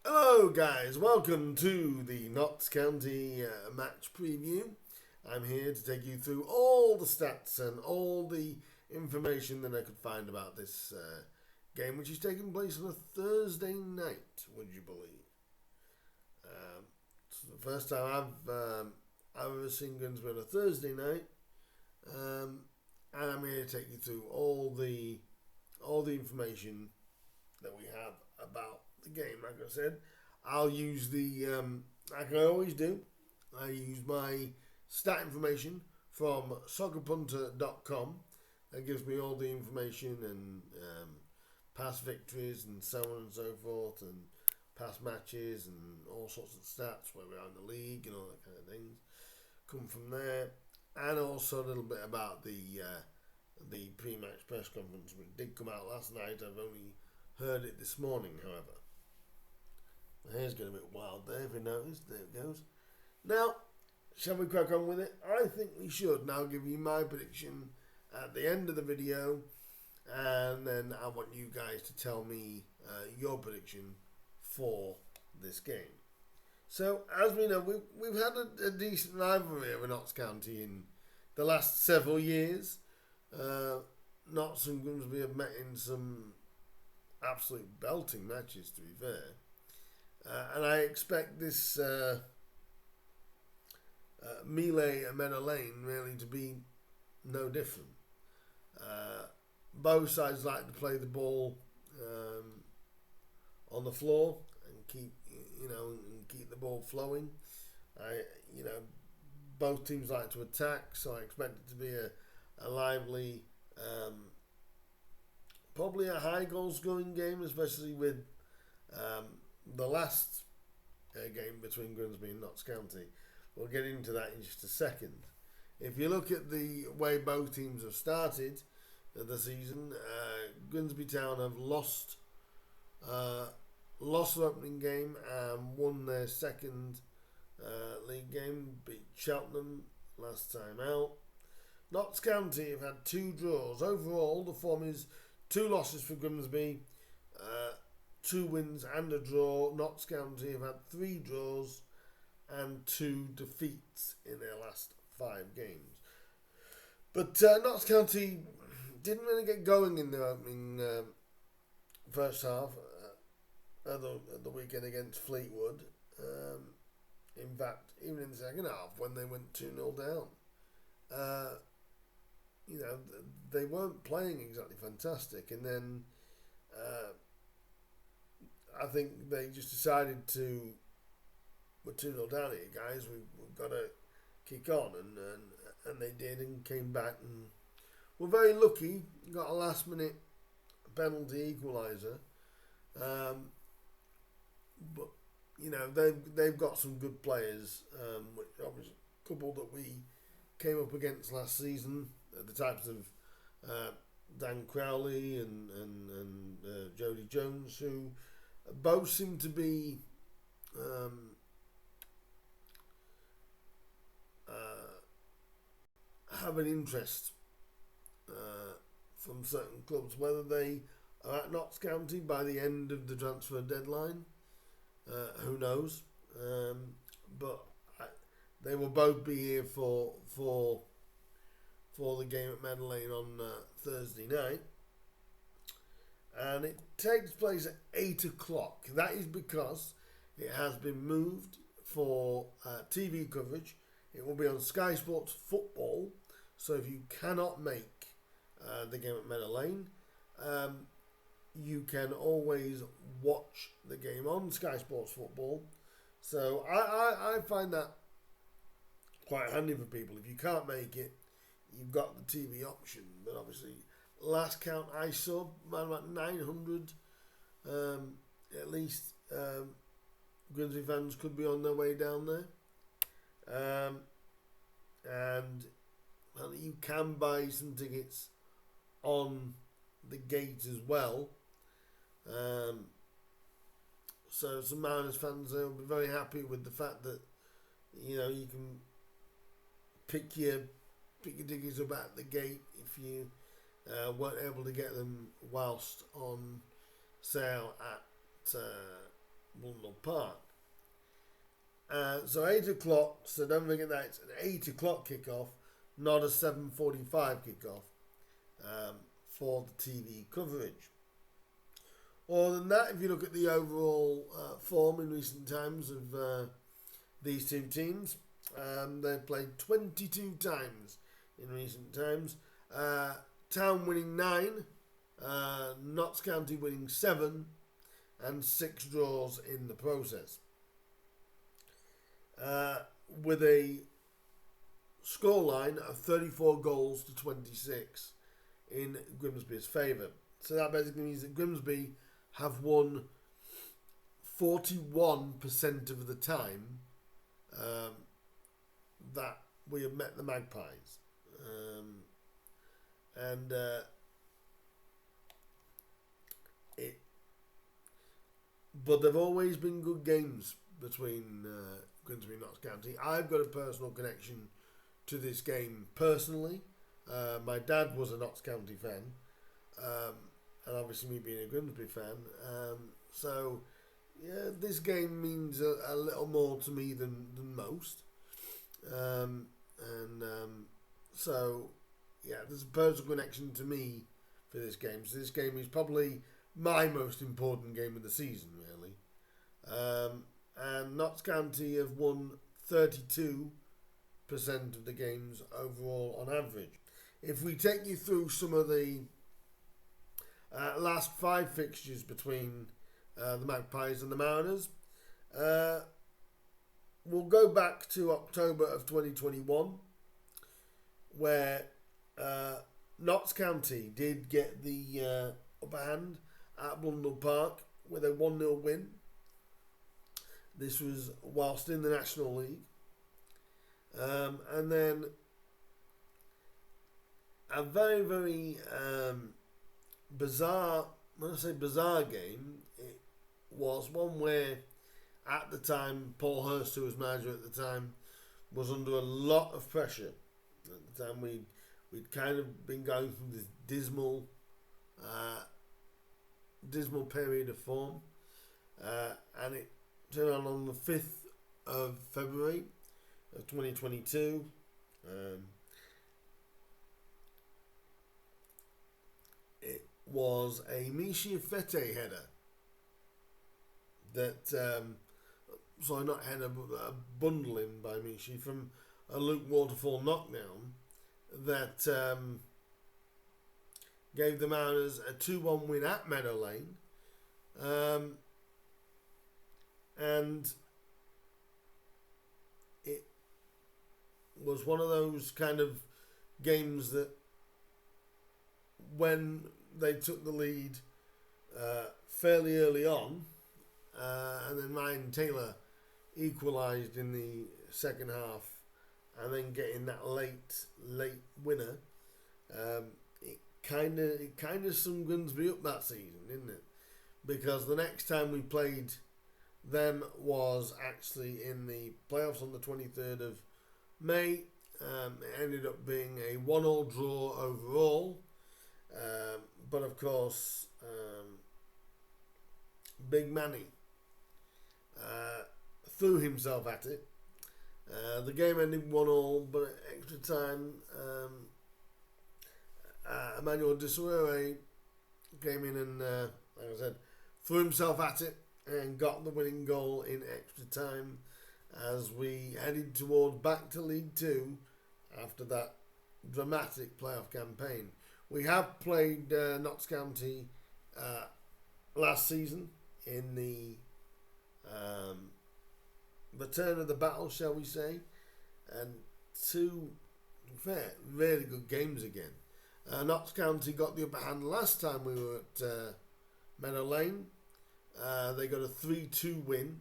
Hello guys, welcome to the Notts County match preview. I'm here to take you through all the stats and all the information that I could find about this game, which is taking place on a Thursday night, would you believe? It's the first time I've ever seen Grimsby on a Thursday night, and I'm here to take you through all the information that we have about the game. Like I said, I'll use like I always do, I use my stat information from soccerpunter.com. That gives me all the information and past victories and so on and so forth, and past matches and all sorts of stats, where we are in the league and all that kind of things come from there. And also a little bit about the pre-match press conference, which did come out last night. I've only heard it this morning, however. My hair's getting a bit wild there, if you noticed. There it goes. Now, shall we crack on with it? I think we should. Now, I'll give you my prediction at the end of the video, and then I want you guys to tell me your prediction for this game. So, as we know, we've had a decent rivalry over Notts County in the last several years. Notts and Grimsby have met in some absolute belting matches, to be fair. And I expect this melee at Meadow Lane really to be no different. Both sides like to play the ball on the floor and keep the ball flowing. Both teams like to attack, so I expect it to be a lively, probably a high goal scoring game, especially with the last game between Grimsby and Notts County. We'll get into that in just a second. If you look at the way both teams have started the season, Grimsby Town have lost their opening game and won their second league game, beat Cheltenham last time out. Notts County have had 2 draws. Overall, the form is 2 losses for Grimsby, 2 wins and a draw. Notts County have had 3 draws and 2 defeats in their last 5 games. But Notts County didn't really get going in their opening first half at the weekend against Fleetwood. In fact, even in the second half, when they went 2-0 down, they weren't playing exactly fantastic. And then I think they just decided we're 2-0 down here, guys. We've got to kick on, and they did, and came back and were very lucky. Got a last minute penalty equaliser, but they've got some good players, which obviously a couple that we came up against last season, the types of Dan Crowley and Jody Jones, who both seem to be have an interest from certain clubs. Whether they are at Notts County by the end of the transfer deadline, who knows? But they will both be here for the game at Meadow Lane on Thursday night, and it takes place at 8 o'clock. That is because it has been moved for TV coverage. It will be on Sky Sports Football. So if you cannot make the game at Meadow Lane, you can always watch the game on Sky Sports Football. So I find that quite handy for people. If you can't make it, you've got the TV option. But obviously, last count I saw, about 900 at least Grimsby fans could be on their way down there. And you can buy some tickets on the gate as well. So some Mariners fans will be very happy with the fact that you can pick your tickets up at the gate if you weren't able to get them whilst on sale at Blundell Park. So 8 o'clock, so don't forget that it's an 8 o'clock kickoff, not a 7:45 kickoff for the TV coverage. Other than that, if you look at the overall form in recent times of these two teams, they've played 22 times in recent times. Town winning 9, Notts County winning 7, and 6 draws in the process. With a scoreline of 34 goals to 26 in Grimsby's favour. So that basically means that Grimsby have won 41% of the time that we have met the Magpies. But they've always been good games between Grimsby and Notts County. I've got a personal connection to this game personally. My dad was a Notts County fan, and obviously me being a Grimsby fan. So yeah, this game means a little more to me than most. So yeah, there's a personal connection to me for this game. So this game is probably my most important game of the season, really. And Notts County have won 32% of the games overall on average. If we take you through some of the last 5 fixtures between the Magpies and the Mariners, we'll go back to October of 2021, where Notts County did get the upper hand at Blundell Park with a 1-0 win. This was whilst in the National League. And then a very, very bizarre, when I say bizarre game, it was one where at the time Paul Hurst, who was manager at the time, was under a lot of pressure. At the time we'd kind of been going through this dismal period of form, and it turned on the 5th of February of 2022. It was a Michi Fete header that, sorry, not header, but a bundling by Michi from a Luke Waterfall knockdown that gave the Mariners a 2-1 win at Meadow Lane. And it was one of those kind of games that when they took the lead fairly early on, and then Ryan Taylor equalised in the second half, and then getting that late winner, it kind of summed Grimsby up that season, didn't it? Because the next time we played them was actually in the playoffs on the 23rd of May. It ended up being a 1-1 draw overall, but of course Big Manny threw himself at it. The game ended 1-1, but at extra time, Emmanuel Dissuere came in and, like I said, threw himself at it and got the winning goal in extra time as we headed towards back to League 2 after that dramatic playoff campaign. We have played Notts County last season in the return of the battle, shall we say, and 2 fair, really good games again. Notts County got the upper hand last time we were at Meadow Lane. They got a 3-2 win.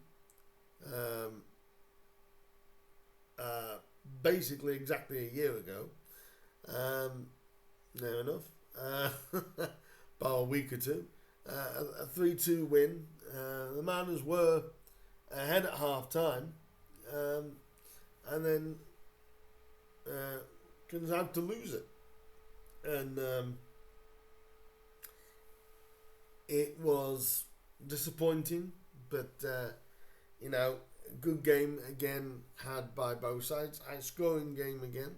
Basically exactly a year ago. Near enough. About a week or two. A 3-2 win. The Mariners were ahead at half time. And then had to lose it. And it was disappointing, But you know, good game again had by both sides. High scoring game again.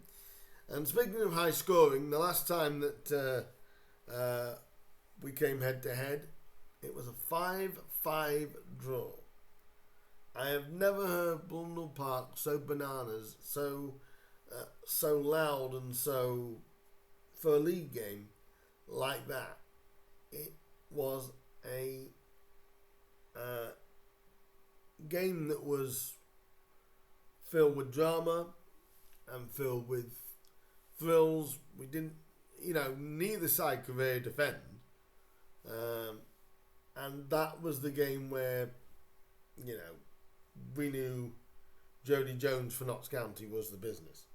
And speaking of high scoring, the last time that we came head to head, it was a 5-5 draw. I have never heard Blundell Park so bananas, so loud, and so for a league game like that. It was a game that was filled with drama and filled with thrills. We didn't, neither side could really defend. And that was the game where, we knew Jody Jones for Notts County was the business.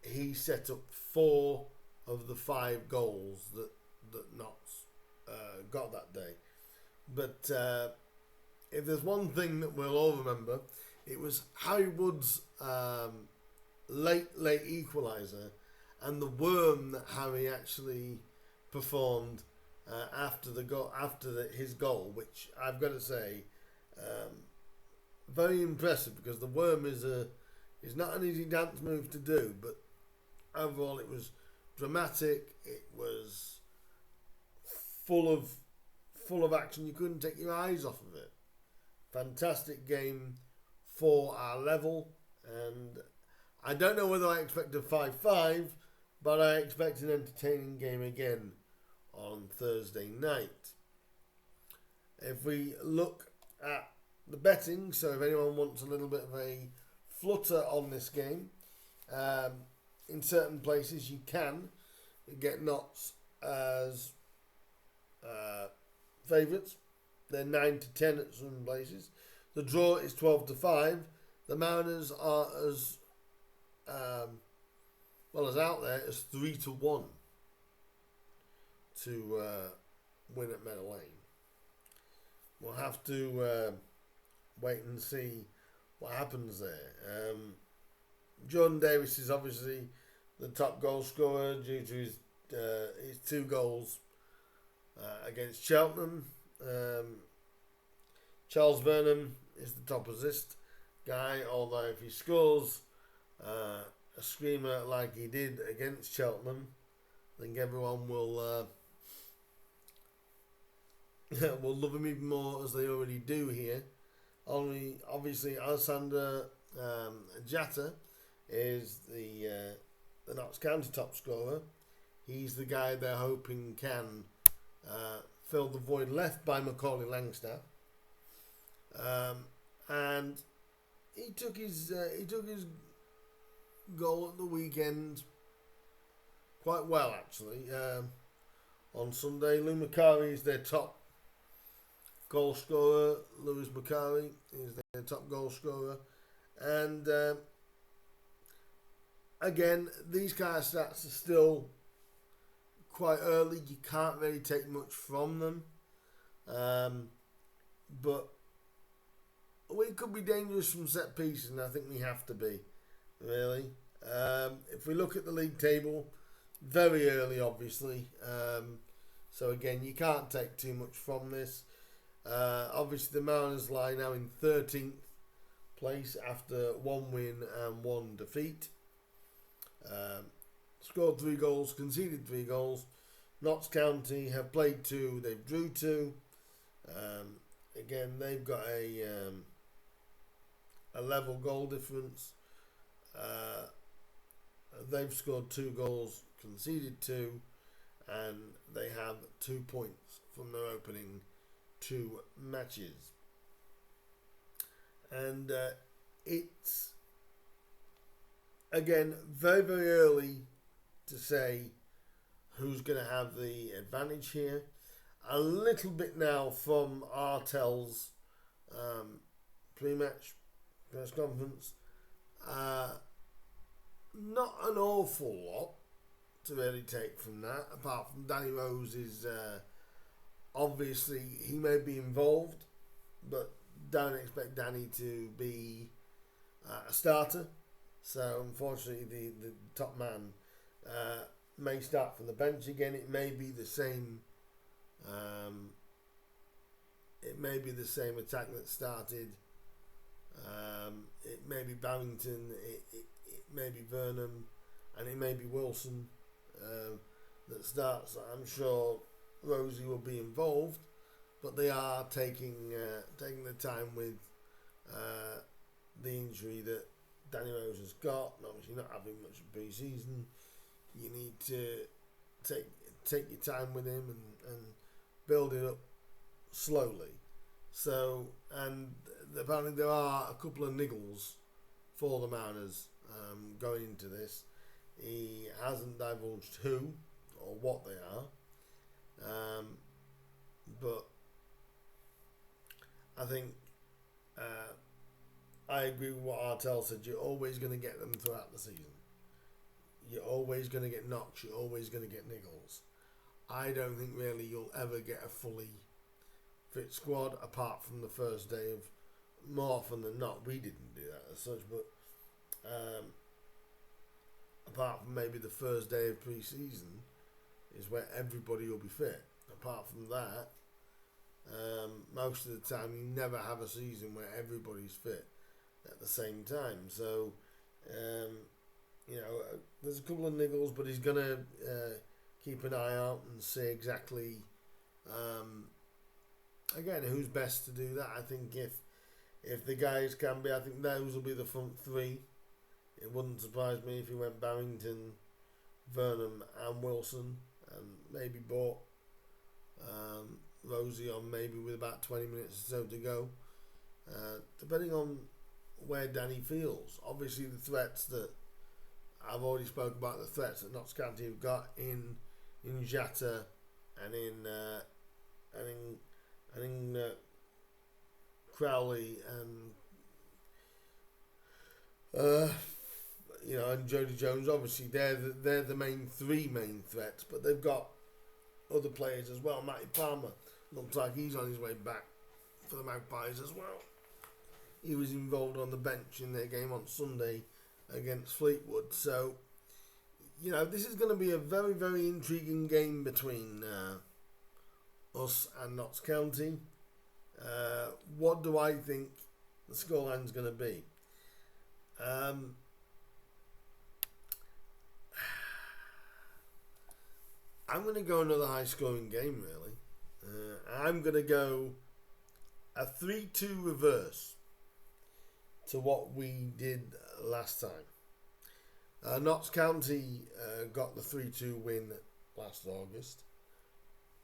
He set up 4 of the 5 goals that Notts got that day. But if there's one thing that we'll all remember, it was Harry Wood's late equaliser and the worm that Harry actually performed after his goal, which I've got to say, very impressive, because the worm is not an easy dance move to do, but overall it was dramatic. It was full of action. You couldn't take your eyes off of it. Fantastic game for our level, and I don't know whether I expect a 5-5, but I expect an entertaining game again on Thursday night. If we look at the betting, so if anyone wants a little bit of a flutter on this game, in certain places you can get Notts as favourites. They're 9-10 at some places. The draw is 12-5. The Mariners are as as out there as 3-1 to win at Meadow Lane. We'll have to wait and see what happens there. Jordan Davis is obviously the top goal scorer due to his 2 goals against Cheltenham. Charles Burnham is the top assist guy, although if he scores a screamer like he did against Cheltenham, I think everyone will will love him even more, as they already do here. Obviously, Alessandra Jatta is the Notts County top scorer. He's the guy they're hoping can fill the void left by Macaulay Langstaff. And he took his goal at the weekend quite well, actually. On Sunday, Lou Macari is their top goal scorer. Lewis Macari is their top goal scorer. And again, these kind of stats are still quite early. You can't really take much from them. But we could be dangerous from set pieces, and I think we have to be, really. If we look at the league table, very early, obviously. So again, you can't take too much from this. Obviously, the Mariners lie now in 13th place after 1 win and 1 defeat. Scored 3 goals, conceded 3 goals. Notts County have played 2, they've drew 2. Again, they've got a level goal difference. They've scored 2 goals, conceded 2, and they have 2 points from their opening 2 matches. And it's, again, very, very early to say who's going to have the advantage here. A little bit now from Artel's pre-match press conference. Not an awful lot to really take from that, apart from Danny Rose is obviously, he may be involved, but don't expect Danny to be a starter. So unfortunately, the top man may start from the bench again. It may be the same it may be the same attack that started. It may be Barrington, it may be Burnham, and it may be Wilson that starts. I'm sure Rosie will be involved, but they are taking the time with the injury that Danny Rose has got, and obviously not having much pre-season. You need to take your time with him and build it up slowly. So, and apparently there are a couple of niggles for the Mariners going into this. He hasn't divulged who or what they are, but I think I agree with what Artell said. You're always going to get them throughout the season. You're always going to get knocks. You're always going to get niggles. I don't think really you'll ever get a fully fit squad apart from the first day of. More often than not, we didn't do that as such, but apart from maybe the first day of pre-season is where everybody will be fit. Apart from that, most of the time you never have a season where everybody's fit at the same time. So, there's a couple of niggles, but he's going to keep an eye out and see exactly, again, who's best to do that. I think if the guys can be, I think those will be the front three. It wouldn't surprise me if he went Barrington, Burnham and Wilson, and maybe bought Rosie on maybe with about 20 minutes or so to go. Depending on where Danny feels. Obviously the threats that I've already spoke about, the threats that Notts County have got in Jatta and in Crowley and Jody Jones. Obviously they're the three main threats, but they've got other players as well. Matty Palmer looks like he's on his way back for the Magpies as well. He was involved on the bench in their game on Sunday against Fleetwood. So, this is going to be a very, very intriguing game between us and Notts County. What do I think the scoreline's going to be? I'm going to go another high-scoring game, really. I'm going to go a 3-2 reverse to what we did last time. Notts County got the 3-2 win last August.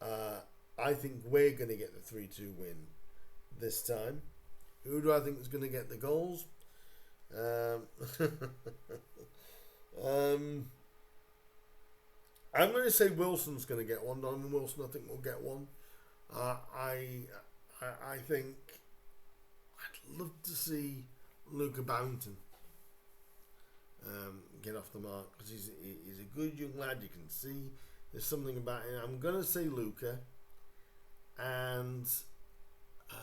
I think we're going to get the 3-2 win this time. Who do I think is going to get the goals? I'm going to say Wilson's going to get one. Donovan Wilson, I think, will get one. I think I'd love to see Luca Barrington get off the mark because he's a good young lad. You can see there's something about him. I'm going to say Luca, and I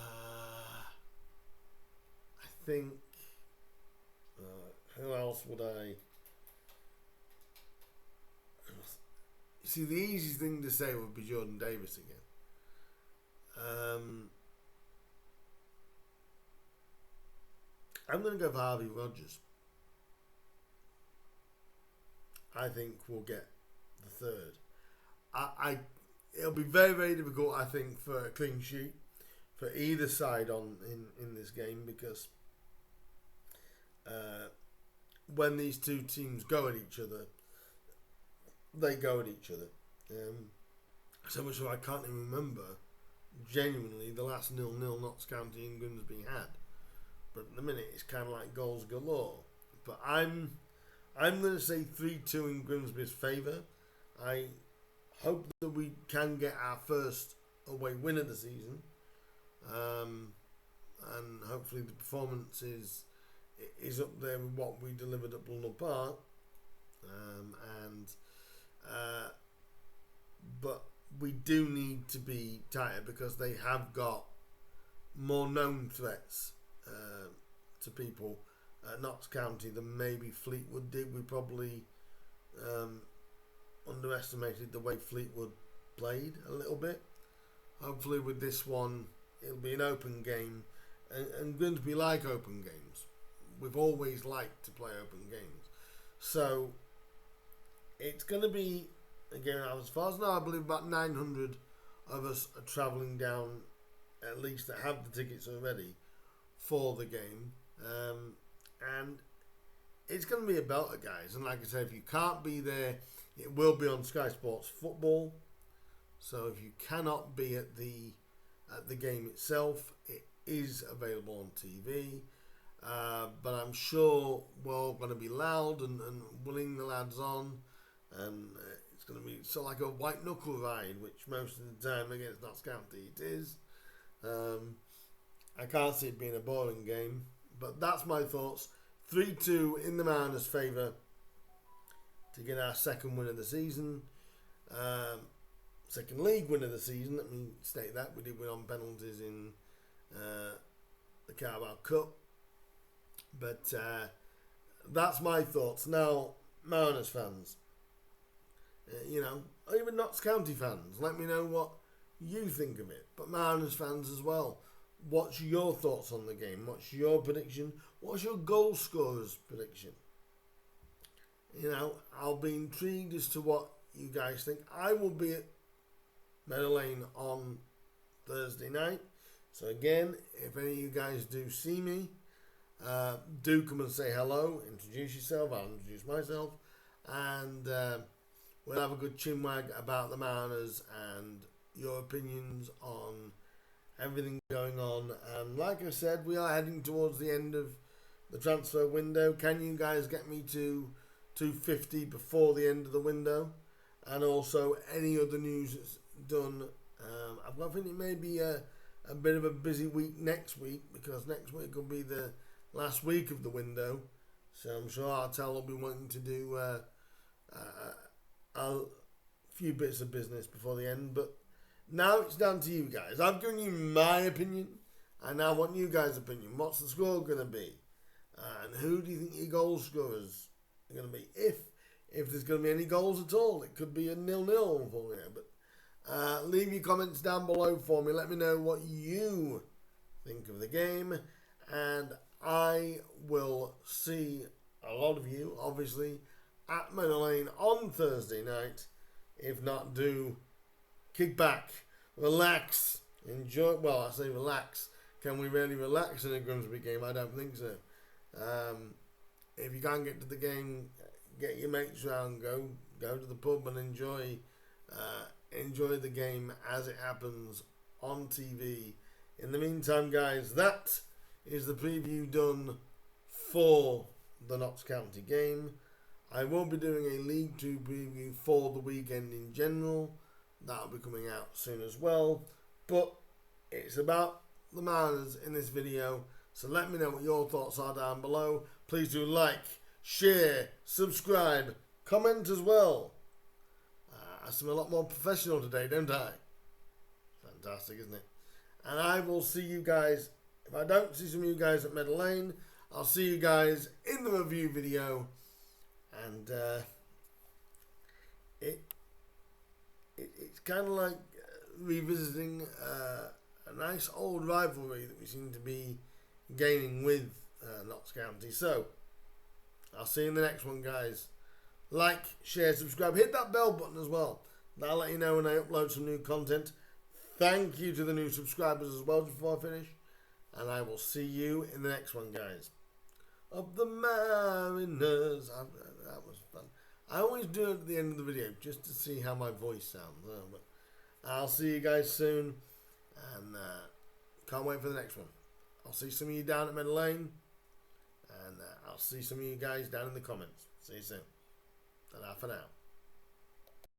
think who else would I? See, the easiest thing to say would be Jordan Davis again. I'm going to go for Harvey Rogers. I think we'll get the third. It'll be very, very difficult, I think, for a clean sheet for either side in this game because when these two teams go at each other, they go at each other. So much so I can't even remember genuinely the last 0-0 Notts County and Grimsby had. But at the minute it's kind of like goals galore. But I'm going to say 3-2 in Grimsby's favour. I hope that we can get our first away win of the season. And hopefully the performance is up there with what we delivered at Blundell Park. But we do need to be tighter because they have got more known threats to people at Notts County than maybe Fleetwood did. We probably underestimated the way Fleetwood played a little bit. Hopefully with this one it'll be an open game, and Grimsby like open games. We've always liked to play open games, so it's going to be, again, as far as now, I believe about 900 of us are travelling down, at least that have the tickets already for the game, and it's going to be a belter, guys. And like I said, if you can't be there, it will be on Sky Sports Football. So if you cannot be at the game itself, it is available on TV. But I'm sure we're all going to be loud and willing the lads on, and it's going to be sort of like a white knuckle ride, which most of the time against Notts County it is. I can't see it being a boring game, but that's my thoughts. 3-2 in the Mariners' favour to get our second win of the season. Second league win of the season, let me state that. We did win on penalties in the Carabao Cup. But that's my thoughts. Now, Mariners fans, or even Notts County fans, let me know what you think of it. But Mariners fans as well, what's your thoughts on the game? What's your prediction? What's your goal scorer's prediction? I'll be intrigued as to what you guys think. I will be at Meadow Lane on Thursday night. So again, if any of you guys do see me, do come and say hello, introduce yourself, I'll introduce myself, and we'll have a good chinwag about the Mariners and your opinions on everything going on. And like I said, we are heading towards the end of the transfer window. Can you guys get me to 250 before the end of the window? And also any other news that's done. I think it may be a bit of a busy week next week, because next week will be the last week of the window, so I'm sure Artel will be wanting to do a few bits of business before the end. But now it's down to you guys. I've given you my opinion, and now I want you guys' opinion. What's the score going to be? And who do you think your goal scorers are going to be? If there's going to be any goals at all, it could be a 0-0 for you. But leave your comments down below for me. Let me know what you think of the game, and I will see a lot of you, obviously, at Meadow Lane on Thursday night. If not, do kick back, relax, enjoy. Well, I say relax. Can we really relax in a Grimsby game? I don't think so. If you can't get to the game, get your mates round, go to the pub and enjoy the game as it happens on TV. In the meantime, guys, that is the preview done for the Notts County game. I will be doing a League 2 preview for the weekend in general. That'll be coming out soon as well. But it's about the Mariners in this video. So let me know what your thoughts are down below. Please do like, share, subscribe, comment as well. I seem a lot more professional today, don't I? Fantastic, isn't it? And I will see you guys. If I don't see some of you guys at Meadow Lane, I'll see you guys in the review video. And it's kind of like revisiting a nice old rivalry that we seem to be gaining with Notts County. So I'll see you in the next one, guys. Like, share, subscribe, hit that bell button as well. That'll let you know when I upload some new content. Thank you to the new subscribers as well before I finish. And I will see you in the next one, guys. Of the Mariners. That was fun. I always do it at the end of the video just to see how my voice sounds. But I'll see you guys soon. And can't wait for the next one. I'll see some of you down at Meadow Lane. And I'll see some of you guys down in the comments. See you soon. Ta-da for now.